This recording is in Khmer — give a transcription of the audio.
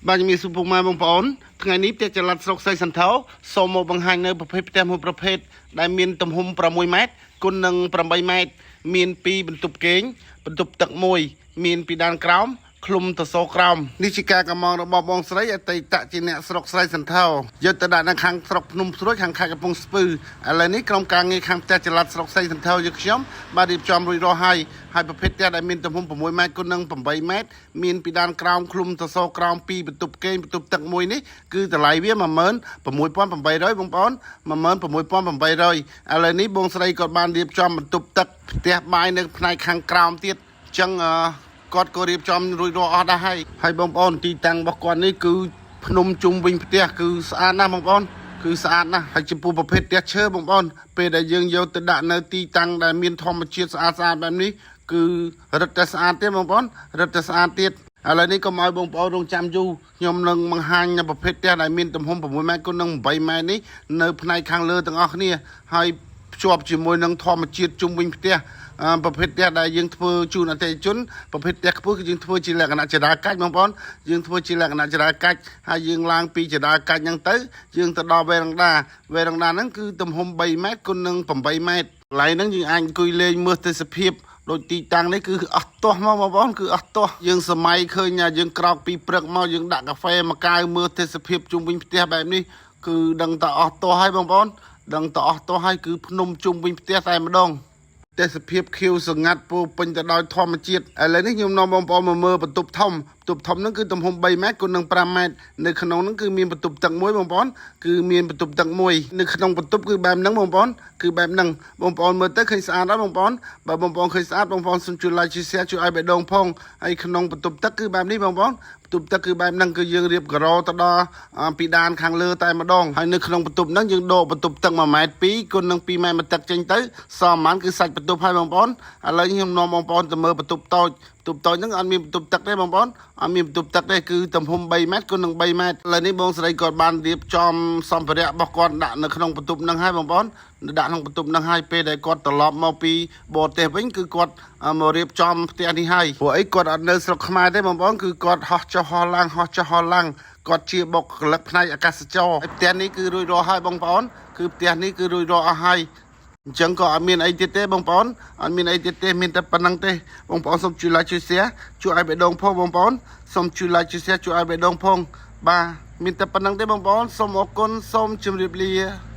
บางมีสุภุมาบางปอนថ្ងៃនេះផ្ទះចល័តស្រុកសៃសន្ធោសូមមកបង្ហាញនៅប្រភេទផ្ទះមួយប្រភេទដែលមានទំហំ6ម៉ែត្រគុណនឹង8ម៉ែត្រមាន2បន្ទប់គេងបន្ទប់ទឹកមួយមានពីដានក្រោមឃ្លុំទៅសូក្រោមនេះជាការកម្មងរបស់បងស្រីអតីតជាអ្នកស្រុកស្រីសន្ធោយកទៅដាក់នៅខាងស្រុកភ្នំស្រួយខាងខេត្តកំពង់ស្ពឺឥឡូវនេះក្រុមការងារខាងផ្ទះចល័តស្រុកស្រីសន្ធោយកខ្ញុំបានរៀបចំរួចរាល់ហើយប្រភេទផ្ទះដែលមានទំហំ6ម៉ែត្រគុណនឹង8ម៉ែត្រមានពីដានក្រោមឃ្លុំទៅសូក្រោម2បន្ទប់គេងបន្ទប់ទឹកមួយនេះគឺតម្លៃវា16800បងប្អូន16800ឥឡូវនេះបងស្រីក៏បានរៀបចំបន្ទប់ទឹកផ្ទះបាយនៅផ្នែកខាងក្រោមទៀតអញ្ចឹងគាត់ក៏រៀបចំរួចរាល់អស់ដែរហើយបងប្អូនទីតាំងរបស់គាត់នេះគឺភ្នំជុំវិញផ្ទះគឺស្អាតណាស់បងប្អូនគឺស្អាតណាស់ហើយចំពោះប្រភេទផ្ទះឈើបងប្អូនពេលដែលយើងយកទៅដាក់នៅទីតាំងដែលមានធម្មជាតិស្អាតបែបនេះគឺរឹតតែស្អាតទៀតបងប្អូនរឹតតែស្អាតទៀតឥឡូវនេះក៏មកបងប្អូនរងចាំយូរខ្ញុំនឹងបង្ហាញប្រភេទផ្ទះដែលមានទំហំ6ម៉ែត្រគុណនឹង8ម៉ែត្រនេះនៅផ្នែកខាងលើទាំងអស់គ្នាហើយភ្ជាប់ជាមួយនឹងធម្មជាតិជុំវិញផ្ទះប្រភេទផ្ទះដែលយើងធ្វើជូនអតិថិជនប្រភេទផ្ទះខ្ពស់គឺយើងធ្វើជាលក្ខណៈចរាកាច់បងប្អូនយើងធ្វើជាលក្ខណៈចរាកាច់ហើយយើងឡើងពីចរាកាច់ហ្នឹងទៅយើងទៅដល់វេរ៉ង់ដាហ្នឹងគឺទំហំ3ម៉ែត្រគុណនឹង8ម៉ែត្រកន្លែងហ្នឹងយើងអាចអង្គុយលេងមើលទេសភាពដូចទីតាំងនេះគឺអស់ទាស់មកបងប្អូនគឺអស់ទាស់យើងសម័យឃើញយើងក្រោកពីព្រឹកមកយើងដាក់កាហ្វេមួយកែវមើលទេសភាពជុំវិញផ្ទះបែបនេះគឺដឹងតែអស់ទាស់ហើយបងប្អូនដឹងតែអស់ទាស់ហើយគឺភ្នំជុំវិញផ្ទះតែម្ដងទេសភាពខៀវសងាត់ពោពេញទៅដោយធម្មជាតិឥឡូវនេះខ្ញុំនាំបងប្អូនមកមើលបន្ទប់ធំហ្នឹងគឺទំហំ3ម៉ែត្រគុណនឹង5ម៉ែត្រនៅក្នុងហ្នឹងគឺមានបន្ទប់ទឹកមួយបងប្អូនគឺមានបន្ទប់ទឹកមួយនៅក្នុងបន្ទប់គឺបែបហ្នឹងបងប្អូនគឺបែបហ្នឹងបងប្អូនមើលទៅឃើញស្អាតហើយបងប្អូនបើបងប្អូនឃើញស្អាតបងប្អូនសូមជួយ like ជួយ share ជួយឲ្យបេះដូងផងហើយក្នុងបន្ទប់ទឹកគឺបែបនេះបងប្អូនបន្ទប់ទឹកគឺបែបហ្នឹងគឺយើងរៀបការ៉ូទៅដល់ពីដានខាងលើតែម្ដងហើយនៅក្នុងបន្ទប់ហ្នឹងយើងដកបន្ទប់ទឹក1ម៉ែត្រ2គុណនឹង2ម៉ែត្រមកទឹកចេញទៅសល់ប្រហែលគឺសាច់បន្ទប់ហើយបងប្អូនឥឡូវខ្ញុំនាំបងប្អូនទៅមើលបន្ទប់តូចហ្នឹងអត់មានបន្ទប់ទឹកទេបងប្អូនអត់មានបន្ទប់ទឹកទេគឺទំហំ3ម៉ែត្រគុណនឹង3ម៉ែត្រឥឡូវនេះបងស្រីគាត់បានរៀបចំសម្ភារៈរបស់គាត់ដាក់នៅក្នុងបន្ទប់ហ្នឹងហើយបងប្អូនដាក់ក្នុងបន្ទប់ហ្នឹងហើយពេលដែលគាត់ត្រឡប់មកពីបរទេសវិញគឺគាត់មករៀបចំផ្ទះនេះហើយព្រោះអីគាត់អត់នៅស្រុកខ្មែរទេបងប្អូនគឺគាត់ហោះចុះហោះឡើងគាត់ជាបុគ្គលិកផ្នែកអាកាសចរផ្ទះនេះគឺរួចរាល់ហើយបងប្អូនគឺផ្ទះនេះគឺរួចរាល់អស់ហើយអញ្ចឹងក៏អត់មានអីទៀតទេបងប្អូនអត់មានអីទៀតទេមានតែប៉ុណ្្នឹងទេបងប្អូនសូមជួយ like ជួយ share ជួយឲ្យបេះដូងផងបងប្អូនសូមជួយ like ជួយ share ជួយឲ្យបេះដូងផងបាទមានតែប៉ុណ្្នឹងទេបងប្អូនសូមអរគុណសូមជម្រាបលា